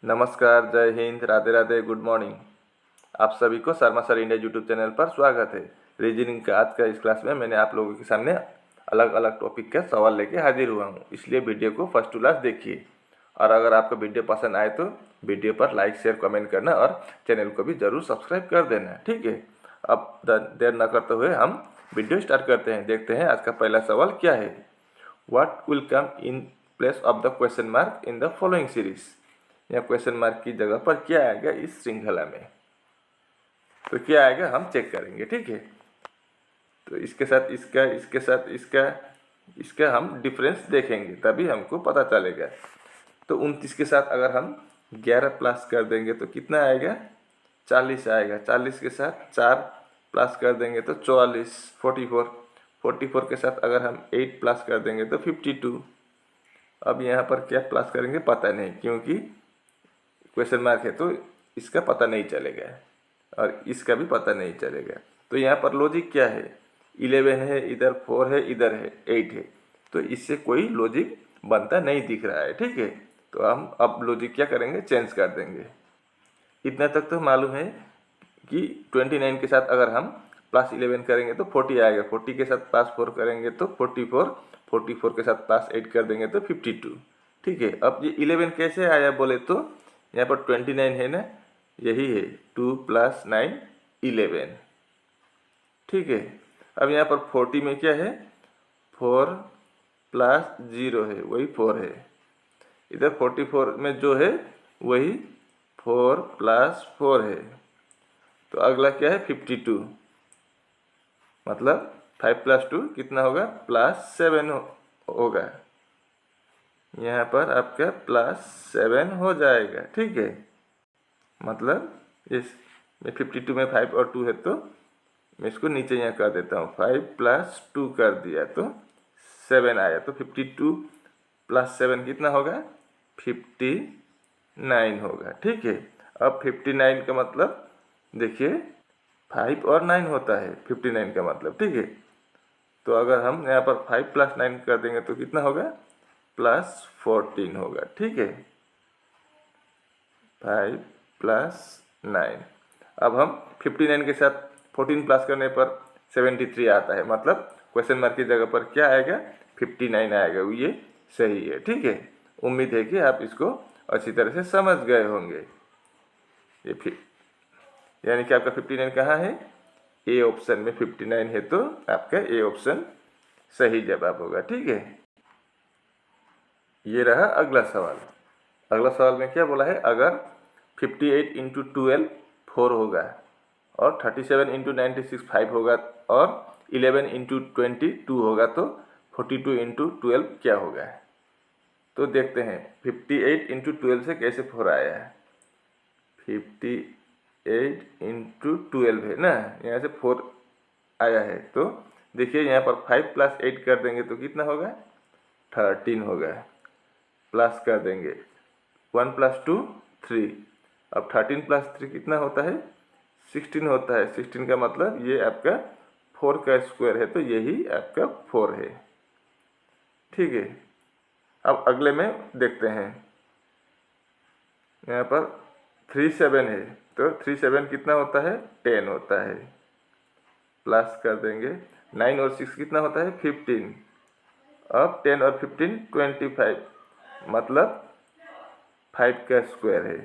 नमस्कार, जय Hind, Radhe Radhe, good morning. आप सभी को Sharma sir India YouTube channel पर स्वागत है। रीजनिंग का आज का इस क्लास में मैंने आप लोगों के सामने अलग अलग टॉपिक का सवाल लेके हाजिर हुआ हूँ, इसलिए वीडियो को फर्स्ट टू लास्ट देखिए। और अगर आपको वीडियो पसंद आए तो वीडियो पर लाइक शेयर कमेंट करना और चैनल को भी ज़रूर सब्सक्राइब कर देना, ठीक है। अब देर न करते हुए हम वीडियो स्टार्ट करते हैं। देखते हैं आज का पहला सवाल क्या है। What will come in place of the question mark in the following series. या क्वेश्चन मार्क की जगह पर क्या आएगा इस श्रृंखला में, तो क्या आएगा हम चेक करेंगे, ठीक है। तो इसके साथ इसका, इसके साथ इसका हम डिफरेंस देखेंगे, तभी हमको पता चलेगा। तो 29 के साथ अगर हम 11 प्लस कर देंगे तो कितना आएगा, 40 आएगा। 40 के साथ 4 प्लस कर देंगे तो 44, 44 के साथ अगर हम 8 प्लस कर देंगे तो 52। अब यहाँ पर क्या प्लस करेंगे पता नहीं, क्योंकि क्वेश्चन मार्क है तो इसका पता नहीं चलेगा और इसका भी पता नहीं चलेगा। तो यहाँ पर लॉजिक क्या है, 11 है, इधर 4 है, इधर है 8 है, तो इससे कोई लॉजिक बनता नहीं दिख रहा है, ठीक है। तो हम अब लॉजिक क्या करेंगे, चेंज कर देंगे। इतना तक तो मालूम है कि 29 के साथ अगर हम प्लस 11 करेंगे तो 40 आएगा, 40 के साथ प्लस 4 करेंगे तो 44, 44 के साथ प्लस 8 कर देंगे तो 52, ठीक है। अब ये 11 कैसे आया बोले तो यहाँ पर 29 है ना, यही है 2 + 9 11, ठीक है। अब यहाँ पर 40 में क्या है, 4 + 0 है, वही 4 है। इधर 44 में जो है वही 4 + 4 है। तो अगला क्या है 52, मतलब 5 + 2 कितना होगा, +7 होगा। यहाँ पर आपका +7 हो जाएगा, ठीक है। मतलब इस में 52 में 5 और 2 है तो मैं इसको नीचे यहाँ कर देता हूँ, 5 + 2 कर दिया तो 7 आया। तो 52 + 7 कितना होगा, 59 होगा, ठीक है। अब 59 का मतलब देखिए 5 और 9 होता है 59 का मतलब, ठीक है। तो अगर हम यहाँ पर 5 + 9 कर देंगे तो कितना होगा, +14 होगा, ठीक है। 5 + 9। अब हम 59 के साथ 14 प्लस करने पर 73 आता है, मतलब क्वेश्चन मार्क की जगह पर क्या आएगा, 59 आएगा। ये सही है, ठीक है। उम्मीद है कि आप इसको अच्छी तरह से समझ गए होंगे। ये फिर यानी कि आपका 59 कहाँ है, ए ऑप्शन में 59 है, तो आपका ए ऑप्शन सही जवाब होगा, ठीक है। ये रहा अगला सवाल। अगला सवाल में क्या बोला है, अगर 58 × 12 4 होगा और 37 × 96 5 होगा और 11 × 20 2 होगा तो 42 × 12 क्या होगा। तो देखते हैं 58 × 12 से कैसे 4 आया है। 58 × 12 है ना, यहाँ से 4 आया है। तो देखिए यहाँ पर 5 + 8 कर देंगे तो कितना होगा, 13 होगा। प्लस कर देंगे 1 + 2 3। अब 13 + 3 कितना होता है, 16 होता है। 16 का मतलब ये आपका 4 का स्क्वायर है, तो यही आपका 4 है, ठीक है। अब अगले में देखते हैं, यहाँ पर 37 है तो 37 कितना होता है, 10 होता है। प्लस कर देंगे 9 और 6 कितना होता है, 15। अब 10 और 15 25, मतलब 5 का स्क्वायर है,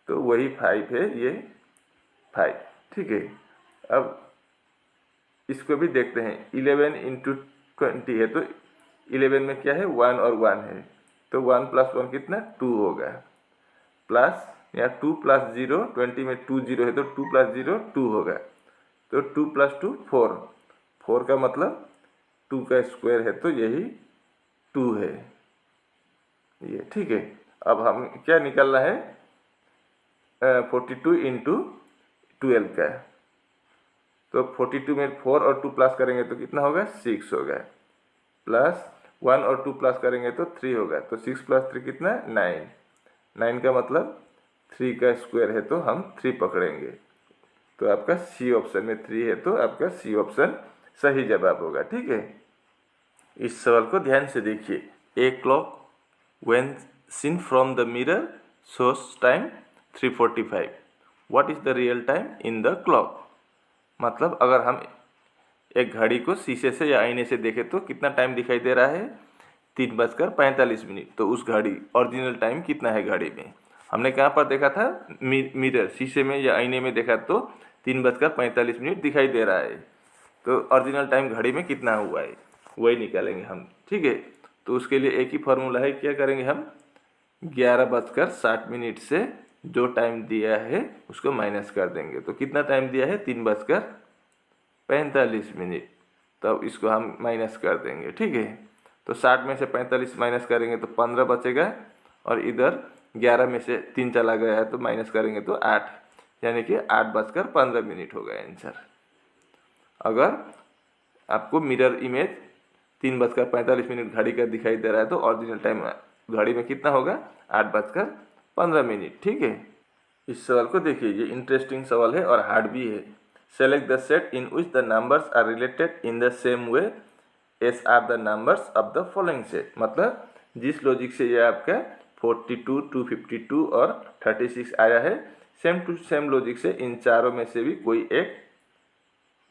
तो वही 5 है, ये 5, ठीक है। अब इसको भी देखते हैं, 11 × 20 है तो 11 में क्या है, 1 और 1 है, तो 1 + 1 कितना, 2 होगा। प्लस यहाँ 2 + 0, 20 में 2 0 है तो 2 + 0 2 होगा, तो 2 + 2 4, 4 का मतलब 2 का स्क्वायर है, तो यही 2 है, ये ठीक है। अब हम क्या निकालना है, 42 × 12 का, तो 42 में 4 और 2 प्लस करेंगे तो कितना होगा, 6 होगा। प्लस 1 और 2 प्लस करेंगे तो 3 होगा, तो 6 + 3 कितना, 9। 9 का मतलब 3 का स्क्वायर है, तो हम 3 पकड़ेंगे। तो आपका सी ऑप्शन में 3 है, तो आपका सी ऑप्शन सही जवाब होगा, ठीक है। इस सवाल को ध्यान से देखिए। A clock when seen from the mirror shows time 3:45. What is the real time in the clock? मतलब अगर हम एक घड़ी को शीशे से या आईने से देखें तो कितना टाइम दिखाई दे रहा है? 3:45। तो उस घड़ी ओरिजिनल टाइम कितना है घड़ी में? हमने कहाँ पर देखा था? मिरर, शीशे में या आईने में देखा तो 3:45 दिखाई दे रहा है। तो ओरिजिनल टाइम घड़ी में कितना हुआ है वही निकालेंगे हम, ठीक है। तो उसके लिए एक ही फार्मूला है, क्या करेंगे हम? 11:60 से जो टाइम दिया है उसको माइनस कर देंगे। तो कितना टाइम दिया है? 3:45। तब इसको हम माइनस कर देंगे, ठीक है। तो 60 में से 45 माइनस करेंगे तो 15 बचेगा, और इधर 11 में से 3 चला गया है तो माइनस करेंगे तो 8, यानी कि 8:15 होगा आंसर। अगर आपको मिरर इमेज 3:45 घड़ी का दिखाई दे रहा है तो ओरिजिनल टाइम घड़ी में कितना होगा? 8:15, ठीक है। इस सवाल को देखिए, ये इंटरेस्टिंग सवाल है और हार्ड भी है। Select the set in which the numbers are related in the same way as are the numbers of the following set. मतलब जिस लॉजिक से ये आपका 42, 252 और 36 आया है, सेम टू सेम लॉजिक से इन चारों में से भी कोई एक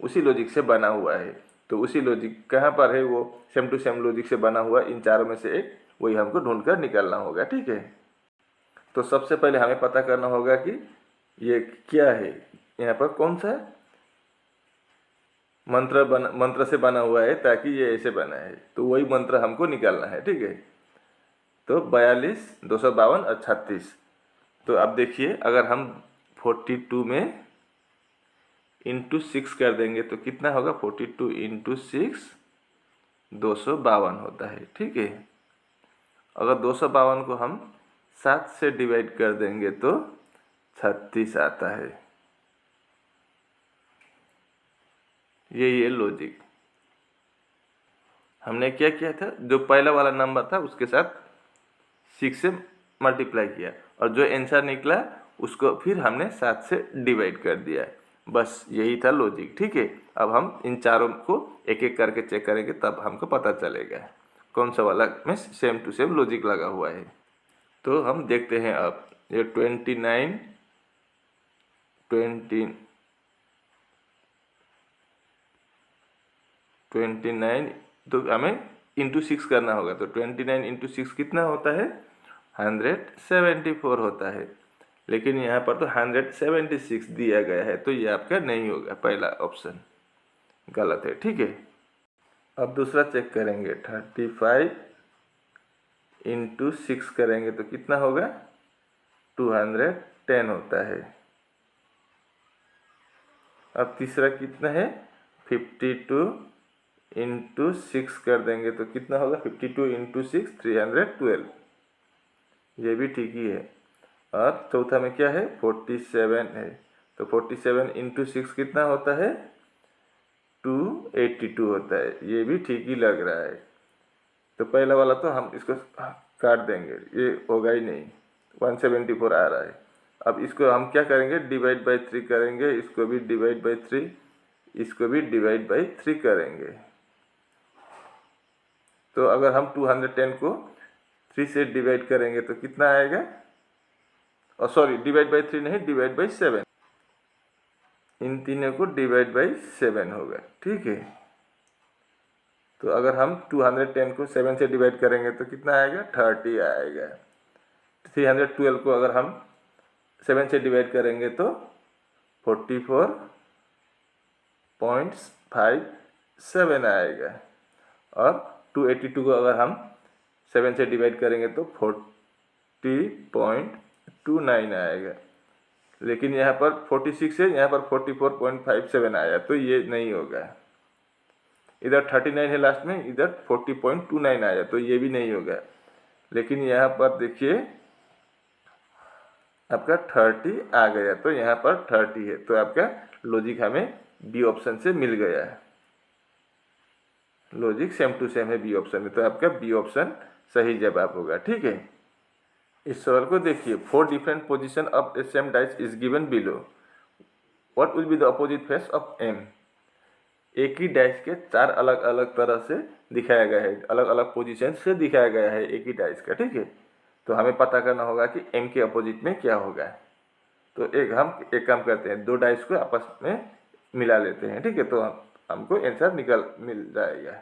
उसी लॉजिक से बना हुआ है। तो उसी लॉजिक कहाँ पर है? वो सेम टू सेम लॉजिक से बना हुआ इन चारों में से एक, वही हमको ढूंढ कर निकालना होगा, ठीक है। तो सबसे पहले हमें पता करना होगा कि ये क्या है, यहाँ पर कौन सा मंत्र से बना हुआ है ताकि ये ऐसे बना है। तो वही मंत्र हमको निकालना है, ठीक है। तो 42, 252 और 36। तो अब देखिए, अगर हम 42 में इंटू 6 कर देंगे तो कितना होगा? 42 इंटू 6 252 होता है, ठीक है। अगर 252 को हम 7 से डिवाइड कर देंगे तो 36 आता है। ये लॉजिक हमने क्या किया था? जो पहला वाला नंबर था उसके साथ 6 से मल्टीप्लाई किया, और जो आंसर निकला उसको फिर हमने 7 से डिवाइड कर दिया। बस यही था लॉजिक, ठीक है। अब हम इन चारों को एक एक करके चेक करेंगे, तब हमको पता चलेगा कौन सा वाला में सेम टू सेम लॉजिक लगा हुआ है। तो हम देखते हैं अब ये 29 तो हमें इंटू 6 करना होगा। तो 29 इंटू 6 कितना होता है? 174 होता है। लेकिन यहाँ पर तो 176 दिया गया है, तो ये आपका नहीं होगा, पहला ऑप्शन गलत है, ठीक है। अब दूसरा चेक करेंगे, 35 इंटू 6 करेंगे तो कितना होगा? 210 होता है। अब तीसरा कितना है? 52 इंटू 6 कर देंगे तो कितना होगा? 52 इंटू 6 312, ये भी ठीक ही है। और चौथा में क्या है? 47 है। तो 47 इंटू 6 कितना होता है? 282 होता है, ये भी ठीक ही लग रहा है। तो पहला वाला तो हम इसको काट देंगे, ये होगा ही नहीं, 174 आ रहा है। अब इसको हम क्या करेंगे? डिवाइड बाई 3 करेंगे, इसको भी डिवाइड बाई 3, इसको भी डिवाइड बाई 3 करेंगे। तो अगर हम 210 को 3 से डिवाइड करेंगे तो कितना आएगा? और सॉरी, डिवाइड बाई 3 नहीं, डिवाइड बाई 7। इन तीनों को डिवाइड बाई 7 होगा, ठीक है। तो अगर हम 210 को 7 से डिवाइड करेंगे तो कितना आएगा? 30 आएगा। 312 को अगर हम 7 से डिवाइड करेंगे तो 44.57 आएगा। और 282 को अगर हम 7 से डिवाइड करेंगे तो 40.29 आएगा। लेकिन यहाँ पर 46 है, यहाँ पर 44.57 आया, तो ये नहीं होगा। इधर 39 है लास्ट में, इधर 40.29 आया, तो ये भी नहीं होगा। लेकिन यहाँ पर देखिए आपका 30 आ गया, तो यहाँ पर 30 है, तो आपका लॉजिक हमें बी ऑप्शन से मिल गया है। लॉजिक सेम टू सेम है बी ऑप्शन में, तो आपका बी ऑप्शन सही जवाब होगा, ठीक है। इस सवाल को देखिए, 4 different position of a same dice is given below, what will be the opposite face of M. एक ही डाइस के 4 अलग अलग तरह से दिखाया गया है, अलग अलग पोजीशन से दिखाया गया है एक ही डाइस का, ठीक है। तो हमें पता करना होगा कि एम के अपोजिट में क्या होगा। तो एक काम करते हैं, दो डाइस को आपस में मिला लेते हैं, ठीक है, तो हमको आंसर मिल जाएगा।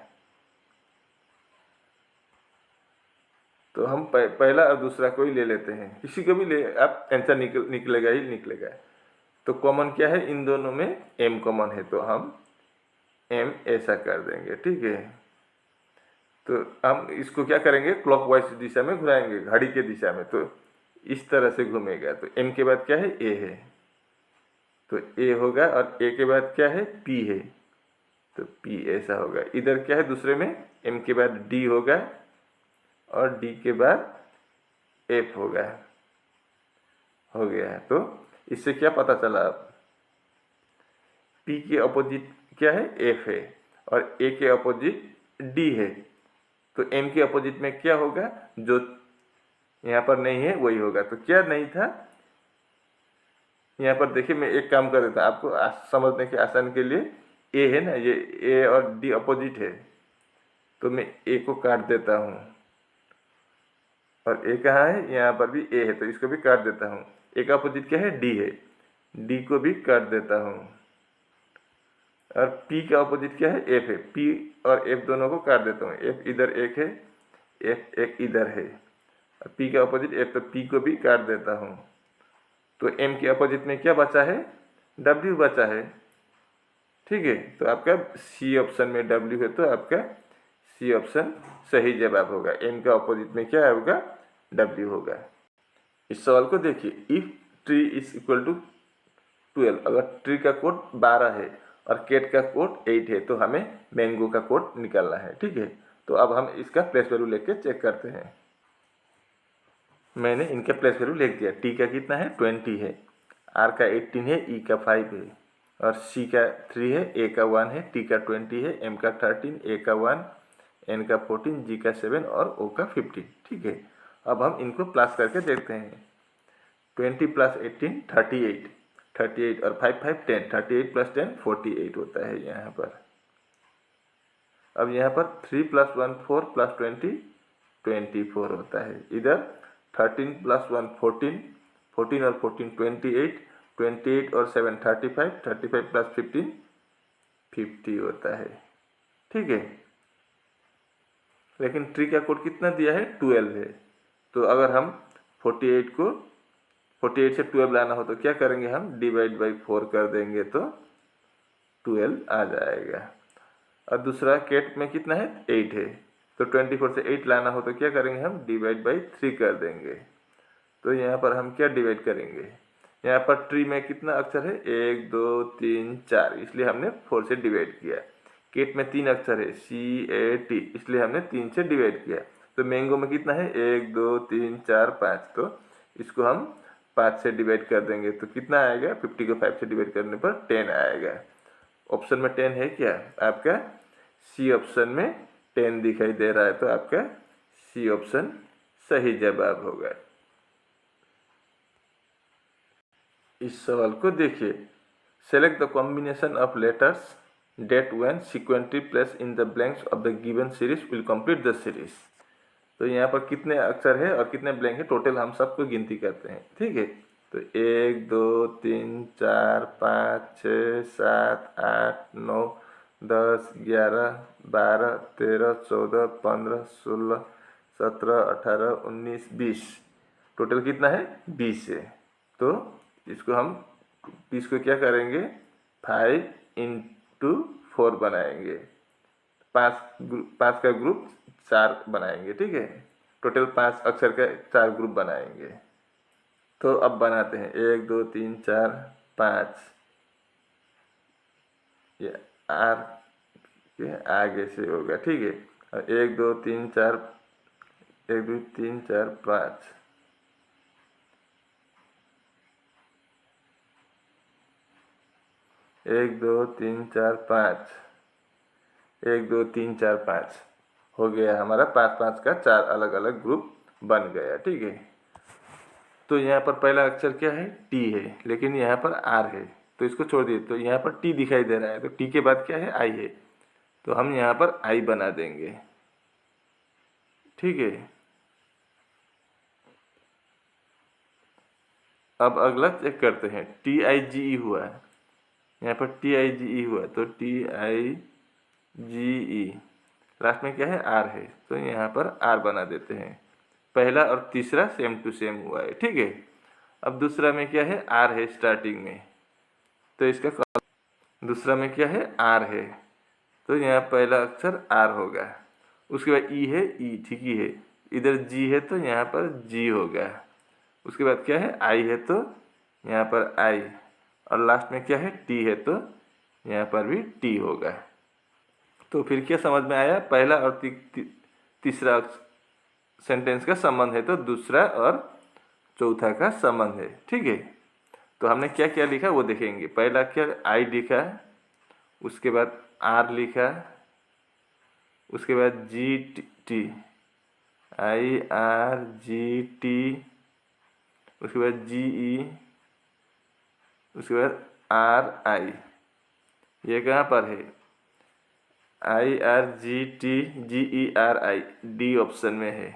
तो हम पहला और दूसरा को ही ले लेते हैं, किसी को भी ले आप, आंसर निकलेगा ही निकलेगा। तो कॉमन क्या है, इन दोनों में एम कॉमन है, तो हम एम ऐसा कर देंगे, ठीक है। तो हम इसको क्या करेंगे, क्लॉकवाइज दिशा में घुराएंगे, घड़ी के दिशा में, तो इस तरह से घूमेगा। तो एम के बाद क्या है, ए है, तो ए होगा, और ए के बाद क्या है, पी है, तो पी ऐसा होगा। इधर क्या है दूसरे में, एम के बाद डी होगा, और डी के बाद एफ होगा, हो गया है। तो इससे क्या पता चला, पी के अपोजिट क्या है, एफ है, और ए के अपोजिट डी है। तो एम के अपोजिट में क्या होगा, जो यहाँ पर नहीं है वही होगा। तो क्या नहीं था, यहाँ पर देखिए, मैं एक काम कर देता हूँ आपको समझने के आसान के लिए। ए है ना, ये ए और डी अपोजिट है, तो मैं ए को काट देता हूँ, और ए कहाँ है, यहाँ पर भी ए है, तो इसको भी काट देता हूँ। ए का अपोजिट क्या है, डी है, डी को भी काट देता हूँ। और पी का अपोजिट क्या है, एफ है, पी और एफ दोनों को काट देता हूँ। एफ इधर एक है, एफ एक इधर है, और पी का अपोजिट एफ, तो पी को भी काट देता हूँ। तो एम के अपोजिट में क्या बचा है, डब्ल्यू बचा है, ठीक है। तो आपका सी ऑप्शन में डब्ल्यू है, तो आपका सी ऑप्शन सही जवाब होगा। एम का अपोजिट में क्या होगा, डब्ल्यू होगा। इस सवाल को देखिए, if tree is equal to 12, अगर ट्री का कोड 12 है और केट का कोड 8 है, तो हमें मैंगो का कोड निकालना है, ठीक है। तो अब हम इसका प्लेस वैल्यू लेके चेक करते हैं। मैंने इनका प्लेस वैल्यू लिख दिया। टी का कितना है, 20 है, आर का 18 है, ई का 5 है, और सी का 3 है, ए का 1 है, टी का 20 है, एम का 13, ए का 1, एन का 14, जी का 7 और ओ का 15, ठीक है। अब हम इनको प्लस करके देखते हैं। 20 प्लस 18 38, 38 और 5 5 10, 38 प्लस 10 48 होता है यहाँ पर। अब यहाँ पर 3 प्लस 1 4 प्लस 20 24 होता है। इधर 13 प्लस 1 14, 14 और 14 28, 28 और 7 35, 35 प्लस 15 50 होता है, ठीक है। लेकिन ट्री का कोड कितना दिया है, 12 है। तो अगर हम 48 से 12 लाना हो तो क्या करेंगे, हम डिवाइड बाई 4 कर देंगे, तो 12 आ जाएगा। और दूसरा केट में कितना है, 8 है, तो 24 से 8 लाना हो तो क्या करेंगे, हम डिवाइड बाई 3 कर देंगे। तो यहाँ पर हम क्या डिवाइड करेंगे, यहाँ पर ट्री में कितना अक्षर है, 1 2 3 4, इसलिए हमने 4 से डिवाइड किया। केट में 3 अक्षर है, CAT, इसलिए हमने 3 से डिवाइड किया। तो मैंगो में कितना है, 1 2 3 4 5, तो इसको हम 5 से डिवाइड कर देंगे, तो कितना आएगा, 50 को 5 से डिवाइड करने पर 10 आएगा। ऑप्शन में 10 है क्या, आपका सी ऑप्शन में 10 दिखाई दे रहा है, तो आपका सी ऑप्शन सही जवाब होगा। इस सवाल को देखिए, select the combination of letters that when sequentially place in the blanks of the given series will complete the series. तो यहाँ पर कितने अक्षर है और कितने ब्लैंक है, टोटल हम सबको गिनती करते हैं, ठीक है। तो 1 2 3 4 5 6 7 8 9 10 11 12 13 14 15 16 17 18 19 20, टोटल कितना है, 20 है। तो इसको हम 20 को क्या करेंगे, 5 इंटू 4 बनाएंगे, 5 का ग्रुप 4 बनाएंगे, ठीक है। टोटल 5 अक्षर का 4 ग्रुप बनाएंगे। तो अब बनाते हैं, 1 2 3 4 5, ये आर के आगे से होगा, ठीक है। और 1 2 3 4, 1 2 3 4 5, 1 2 3 4 5, 1 2 3 4 5 हो गया हमारा। 5 का 4 अलग अलग ग्रुप बन गया, ठीक है। तो यहाँ पर पहला अक्षर क्या है, टी है, लेकिन यहाँ पर आर है, तो इसको छोड़ दिए। तो यहाँ पर टी दिखाई दे रहा है, तो टी के बाद क्या है, आई है, तो हम यहाँ पर आई बना देंगे, ठीक है। अब अगला चेक करते हैं, TIGE हुआ है, यहाँ पर TIGE हुआ तो TIGE लास्ट में क्या है, R है, तो यहाँ पर R बना देते हैं। पहला और तीसरा सेम टू सेम हुआ है, ठीक है। अब दूसरा में क्या है, R है स्टार्टिंग में, तो इसका दूसरा में क्या है, R है, तो यहाँ पहला अक्षर R होगा। उसके बाद E है, E ठीक ही है, इधर G है तो यहाँ पर G होगा। उसके बाद क्या है, I है तो यहाँ पर I, और लास्ट में क्या है, T है तो यहाँ पर भी T होगा। तो फिर क्या समझ में आया, पहला और तीसरा सेंटेंस का संबंध है तो दूसरा और चौथा का संबंध है, ठीक है। तो हमने क्या क्या लिखा वो देखेंगे। पहला क्या, आई लिखा, उसके बाद आर लिखा, उसके बाद जी टी, IRGT, उसके बाद GE, उसके बाद RI, ये कहाँ पर है, IRGTGERI, डी ऑप्शन में है,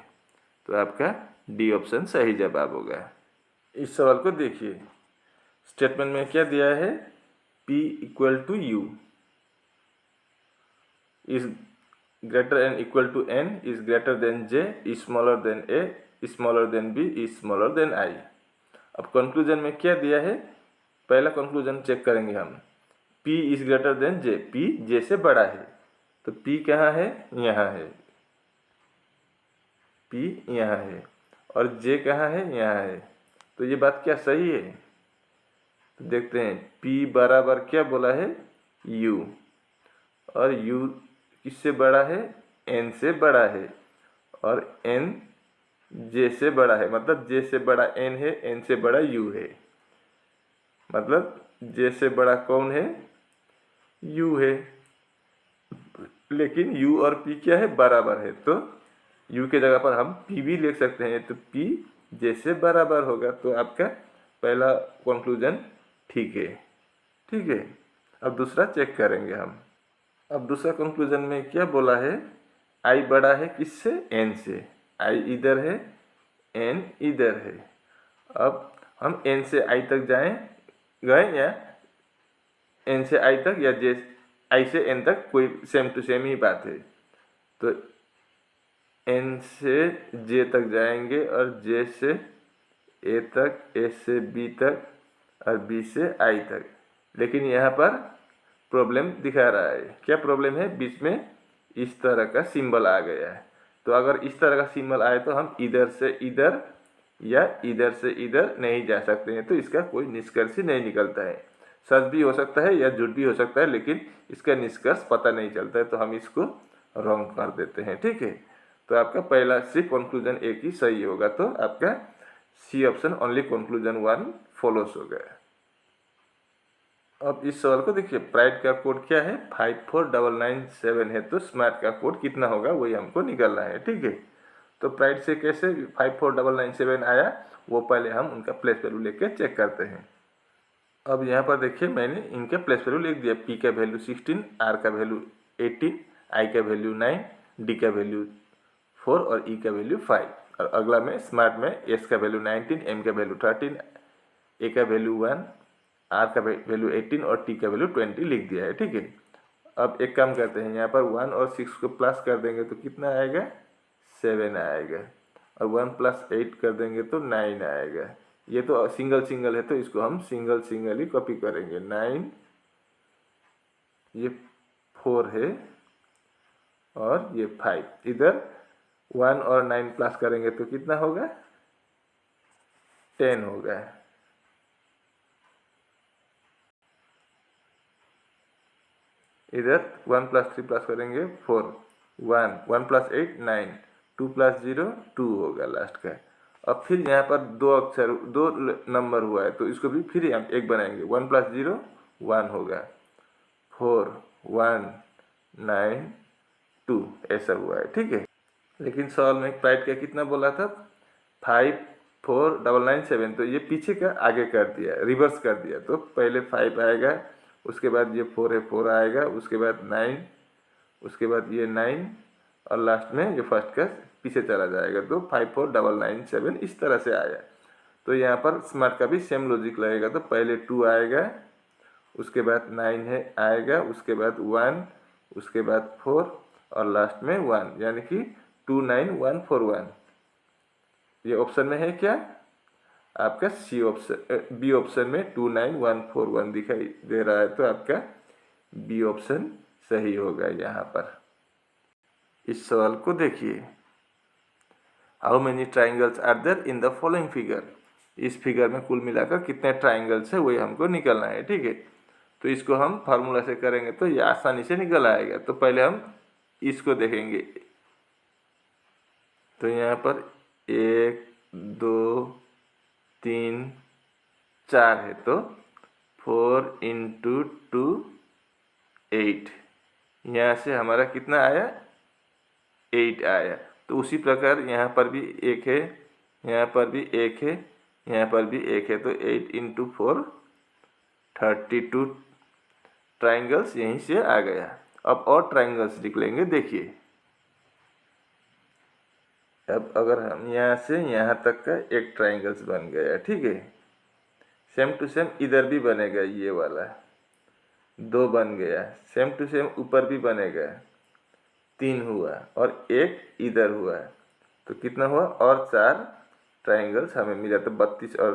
तो आपका डी ऑप्शन सही जवाब होगा। इस सवाल को देखिए, स्टेटमेंट में क्या दिया है, P = U, is greater and equal to N, is greater than J, is smaller than A, is smaller than B, is smaller than I। अब कंक्लूजन में क्या दिया है, पहला कंक्लूजन चेक करेंगे हम, P is greater than J, P J से बड़ा है, तो P कहाँ है, यहाँ है, P यहाँ है, और J कहाँ है, यहाँ है, तो ये बात क्या सही है। तो देखते हैं, P बराबर क्या बोला है, U, और U किससे बड़ा है, N से बड़ा है, और N J से बड़ा है, मतलब J से बड़ा N है, N से बड़ा U है, मतलब J से बड़ा कौन है, U है। लेकिन U और P क्या है, बराबर है, तो U के जगह पर हम P भी लिख सकते हैं, तो P J से बराबर होगा, तो आपका पहला कंक्लूजन ठीक है, ठीक है। अब दूसरा चेक करेंगे हम। अब दूसरा कंक्लूजन में क्या बोला है, I बड़ा है किससे, N से, I इधर है, N इधर है। अब हम N से I तक गए या N से I तक, या I से N तक, कोई सेम टू सेम ही बात है। तो N से J तक जाएंगे, और J से A तक, A से B तक, और B से I तक। लेकिन यहाँ पर प्रॉब्लम दिखा रहा है, क्या प्रॉब्लम है, बीच में इस तरह का सिंबल आ गया है। तो अगर इस तरह का सिंबल आए तो हम इधर से इधर या इधर से इधर नहीं जा सकते हैं, तो इसका कोई निष्कर्ष नहीं निकलता है। सच भी हो सकता है या झूठ भी हो सकता है, लेकिन इसका निष्कर्ष पता नहीं चलता है, तो हम इसको रॉन्ग कर देते हैं, ठीक है। तो आपका पहला सिर्फ कंक्लूजन एक ही सही होगा, तो आपका C option only conclusion 1 follows हो गया। अब इस सवाल को देखिए, प्राइड का कोड क्या है, 54997 है, तो स्मार्ट का कोड कितना होगा वही हमको निकालना है, ठीक है। तो प्राइड से कैसे 54997 आया, वो पहले हम उनका प्लेस वैल्यू लेके चेक करते हैं। अब यहाँ पर देखिए, मैंने इनके प्लेस वैल्यू लिख दिया, P का वैल्यू 16, R का वैल्यू 18, I का वैल्यू 9, D का वैल्यू 4 और E का वैल्यू 5। और अगला में स्मार्ट में S का वैल्यू 19, M का वैल्यू 13, A का वैल्यू 1, R का वैल्यू 18 और T का वैल्यू 20 लिख दिया है, ठीक है। अब एक काम करते हैं, यहाँ पर 1 और 6 को प्लस कर देंगे तो कितना आएगा, 7 आएगा, और 1 + 8 कर देंगे तो 9 आएगा। ये तो सिंगल सिंगल है, तो इसको हम सिंगल सिंगल ही कॉपी करेंगे। 9, ये 4 है, और ये 5, इधर 1 और 9 प्लस करेंगे तो कितना होगा, 10 होगा। इधर 1 + 3 प्लस करेंगे 4, 1, 1 + 8 9, 2 + 0 2 होगा लास्ट का। अब फिर यहाँ पर दो नंबर हुआ है, तो इसको भी फिर हम एक बनाएंगे, 1 + 0 1 होगा, 4 1 9 2 ऐसा हुआ है, ठीक है। लेकिन सवाल में प्राइड का कितना बोला था, 54997, तो ये पीछे का आगे कर दिया, रिवर्स कर दिया, तो पहले 5 आएगा, उसके बाद ये 4 है, 4 आएगा, उसके बाद 9, उसके बाद ये 9, और लास्ट में ये फर्स्ट का पीछे चला जाएगा, तो 54997 इस तरह से आया। तो यहाँ पर स्मार्ट का भी सेम लॉजिक लगेगा। तो पहले 2 आएगा, उसके बाद 9 है आएगा, उसके बाद 1, उसके बाद 4 और लास्ट में 1, यानी कि 29141। ये ऑप्शन में है क्या? आपका सी ऑप्शन, बी ऑप्शन में 29141 दिखाई दे रहा है, तो आपका बी ऑप्शन सही होगा यहाँ पर। इस सवाल को देखिए, how many triangles are there in the following figure. इस फिगर में कुल मिलाकर कितने ट्राइंगल्स है वही हमको निकलना है, ठीक है। तो इसको हम फार्मूला से करेंगे तो ये आसानी से निकल आएगा। तो पहले हम इसको देखेंगे। तो यहाँ पर 1 2 3 4 है, तो 4 × 2 8। यहाँ से हमारा कितना आया? 8 आया। तो उसी प्रकार यहाँ पर भी 1 है, यहाँ पर भी 1 है, यहाँ पर भी 1 है। तो 8 × 4 32 ट्राइंगल्स यहीं से आ गया। अब और ट्राइंगल्स निकलेंगे, देखिए। अब अगर हम यहाँ से यहाँ तक का एक ट्राइंगल्स बन गया, ठीक है। सेम टू सेम इधर भी बनेगा, ये वाला 2 बन गया। सेम टू सेम ऊपर भी बनेगा, 3 हुआ और 1 इधर हुआ। तो कितना हुआ? और 4 ट्राइंगल्स हमें मिला। तो 32 और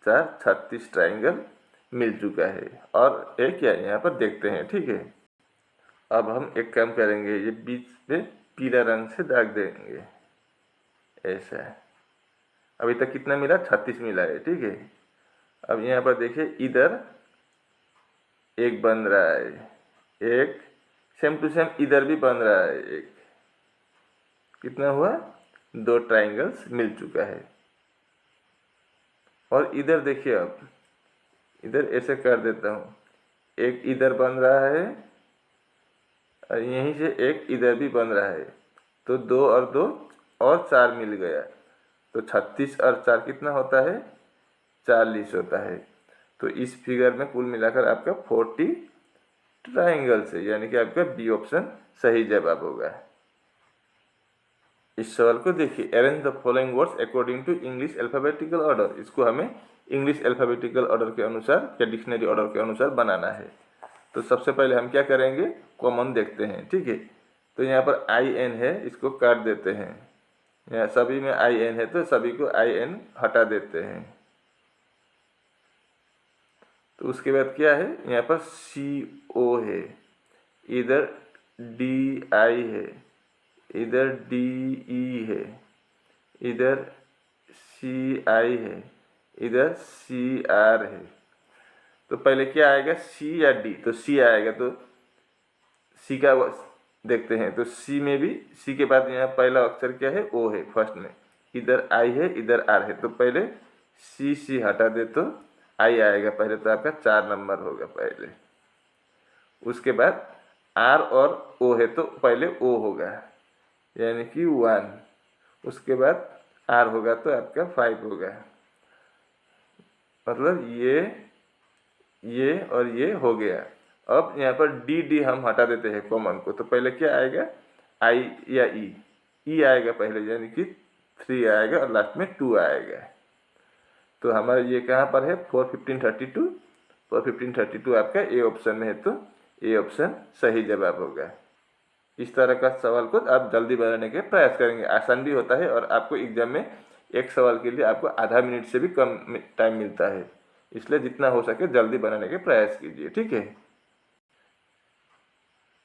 4 36 ट्राइंगल मिल चुका है। और एक क्या यहाँ पर देखते हैं, ठीक है। अब हम एक काम करेंगे, ये बीच में पीला रंग से दाग देंगे, ऐसा है। अभी तक कितना मिला? 36 मिला है, ठीक है। अब यहाँ पर देखिए, इधर एक बन रहा है, एक सेम टू सेम इधर भी बन रहा है एक। कितना हुआ? 2 ट्राइंगल्स मिल चुका है। और इधर देखिए, अब इधर ऐसे कर देता हूँ, एक इधर बन रहा है और यहीं से एक इधर भी बन रहा है। तो 2 और 2 और 4 मिल गया। तो 36 और 4 कितना होता है? 40 होता है। तो इस फिगर में कुल मिलाकर आपका 40 ट्राइंगल्स है, यानी कि आपका बी ऑप्शन सही जवाब होगा। इस सवाल को देखिए, arrange the following words according to English alphabetical order. इसको हमें इंग्लिश अल्फाबेटिकल ऑर्डर के अनुसार या डिक्शनरी ऑर्डर के अनुसार बनाना है। तो सबसे पहले हम क्या करेंगे? कॉमन देखते हैं, ठीक है। तो यहाँ पर IN है, इसको काट देते हैं। यहाँ सभी में IN है, तो सभी को IN हटा देते हैं। तो उसके बाद क्या है? यहाँ पर CO है, इधर DI है, इधर DE है, इधर CI है, इधर CR है। तो पहले क्या आएगा? C या D? तो C आएगा। तो C का देखते हैं। तो C में भी C के बाद यहाँ पहला अक्षर क्या है? O है फर्स्ट में। इधर I है, इधर R है। तो पहले C हटा दे तो I आएगा पहले। तो आपका 4 नंबर होगा पहले। उसके बाद R और O है, तो पहले O होगा, यानी कि 1। उसके बाद R होगा तो आपका 5 होगा। मतलब ये और ये हो गया। अब यहाँ पर D हम हटा देते हैं कॉमन को। तो पहले क्या आएगा? I या E आएगा पहले, यानी कि 3 आएगा और लास्ट में 2 आएगा। तो हमारा ये कहाँ पर है? 4 15 32। 4 15 32 आपका ए ऑप्शन में है, तो ए ऑप्शन सही जवाब होगा। इस तरह का सवाल को आप जल्दी बनाने के प्रयास करेंगे। आसान भी होता है और आपको एग्जाम में एक सवाल के लिए आपको आधा मिनट से भी कम टाइम मिलता है। इसलिए जितना हो सके जल्दी बनाने के प्रयास कीजिए, ठीक है।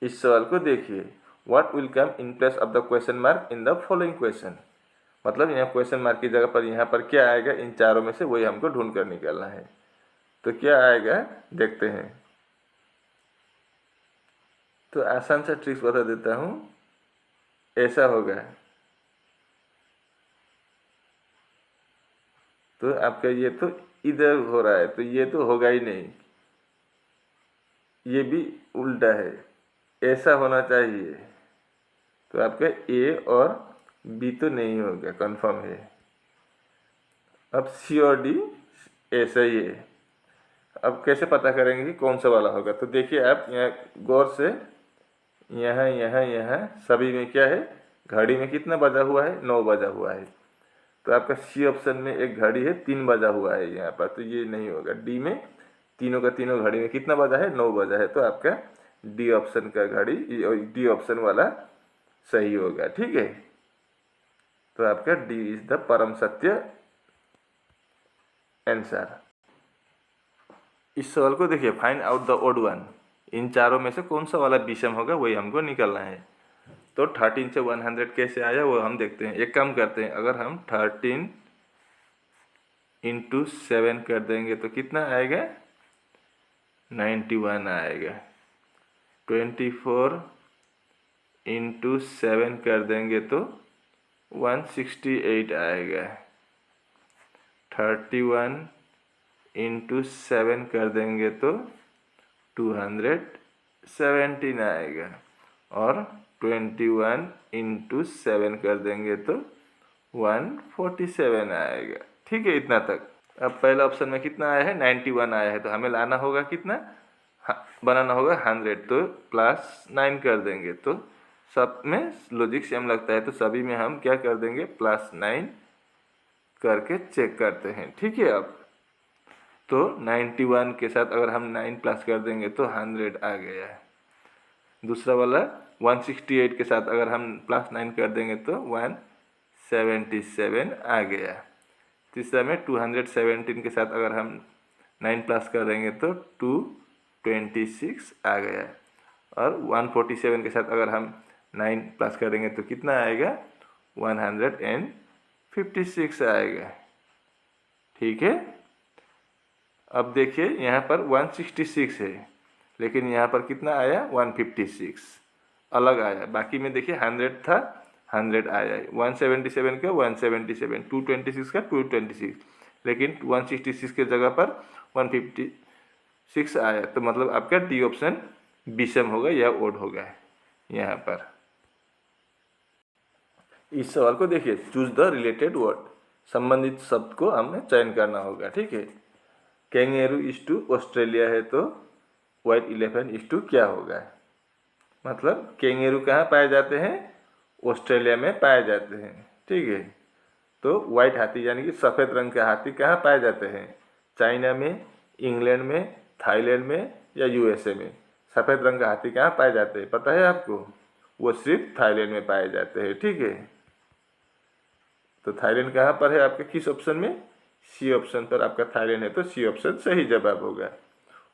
इस सवाल को देखिए, what will come in place of the question mark in the following question. मतलब यहाँ क्वेश्चन मार्क की जगह पर यहाँ पर क्या आएगा? इन चारों में से वही हमको ढूंढ कर निकालना है। तो क्या आएगा देखते हैं। तो आसान सा ट्रिक्स बता देता हूँ, ऐसा होगा। तो आपका ये तो इधर हो रहा है, तो ये तो होगा ही नहीं, ये भी उल्टा है, ऐसा होना चाहिए। तो आपका ए और बी तो नहीं होगा, कंफर्म है। अब सी और डी ऐसा ही है। अब कैसे पता करेंगे कि कौन सा वाला होगा? तो देखिए आप यहाँ गौर से, यहाँ सभी में क्या है? घड़ी में कितना बजा हुआ है? 9 बजा हुआ है। तो आपका सी ऑप्शन में एक घड़ी है 3 बजा हुआ है यहाँ पर, तो ये नहीं होगा। डी में तीनों का तीनों घड़ी में कितना बजा है, 9 बजा है, तो आपका डी ऑप्शन का घड़ी, डी ऑप्शन वाला सही होगा। ठीक है, तो आपका डी इज द परम सत्य आंसर। इस सवाल को देखिए, find out the odd one. इन चारों में से कौन सा वाला विषम होगा वही हमको निकालना है। तो 13 से 100 कैसे आया वो हम देखते हैं। एक काम करते हैं, अगर हम 13 इंटू 7 कर देंगे तो कितना आएगा, 91 आएगा। 24 इंटू 7 कर देंगे तो 168 आएगा। 31 इंटू 7 कर देंगे तो 217 आएगा। और 21 इंटू 7 कर देंगे तो 147 आएगा। ठीक है, इतना तक। अब पहला ऑप्शन में कितना आया है, 91 आया है, तो हमें लाना होगा कितना, बनाना होगा 100, तो +9 कर देंगे। तो सब में लॉजिक सेम लगता है, तो सभी में हम क्या कर देंगे, +9 करके चेक करते हैं। ठीक है, अब तो 91 के साथ अगर हम 9 प्लस कर देंगे तो 100 आ गया है। दूसरा वाला 168 के साथ अगर हम +9 कर देंगे तो 177 आ गया। तीसरा में 217 के साथ अगर हम 9 प्लस कर देंगे तो 226 आ गया। और 147 के साथ अगर हम 9 प्लस कर देंगे तो कितना आएगा, 156 आएगा। ठीक है, अब देखिए यहाँ पर 166 है, लेकिन यहाँ पर कितना आया, 156 अलग आया। बाकी में देखिए 100 था, 100 आया है। 177 का 177, 226 का 226, लेकिन 166 के जगह पर 156 आया। तो मतलब आपका डी ऑप्शन विषम होगा या ओड होगा यहाँ पर। इस सवाल को देखिए, चूज द रिलेटेड वर्ड। संबंधित शब्द को हमें चयन करना होगा। ठीक है, कैंगेरू इज टू ऑस्ट्रेलिया है तो व्हाइट एलिफेंट इज टू क्या होगा। मतलब कैंगेरू कहाँ पाए जाते हैं, ऑस्ट्रेलिया में पाए जाते हैं। ठीक है, तो व्हाइट हाथी यानी कि सफ़ेद रंग के हाथी कहाँ पाए जाते हैं, चाइना में, इंग्लैंड में, थाईलैंड में या यूएसए में। सफ़ेद रंग का हाथी कहाँ पाए जाते हैं पता है आपको, वो सिर्फ थाईलैंड में पाए जाते हैं। ठीक है, तो थाईलैंड कहाँ पर है आपके, किस ऑप्शन में, सी ऑप्शन पर आपका थाईलैंड है, तो सी ऑप्शन सही जवाब होगा।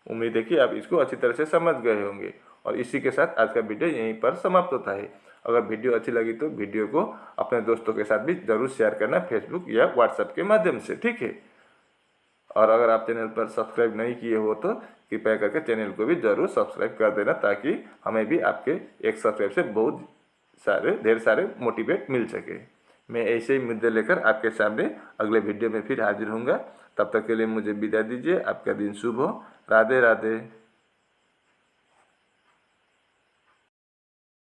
उम्मीद है कि आप इसको अच्छी तरह से समझ गए होंगे। और इसी के साथ आज का वीडियो यहीं पर समाप्त होता है। अगर वीडियो अच्छी लगी तो वीडियो को अपने दोस्तों के साथ भी ज़रूर शेयर करना, फेसबुक या व्हाट्सएप के माध्यम से। ठीक है, और अगर आप चैनल पर सब्सक्राइब नहीं किए हो तो कृपया करके चैनल को भी ज़रूर सब्सक्राइब कर देना, ताकि हमें भी आपके एक सब्सक्राइब से बहुत ढेर सारे मोटिवेट मिल सके। मैं ऐसे ही मुद्दे लेकर आपके सामने अगले वीडियो में फिर हाजिर होऊंगा। तब तक के लिए मुझे विदा दीजिए। आपका दिन शुभ हो। राधे राधे।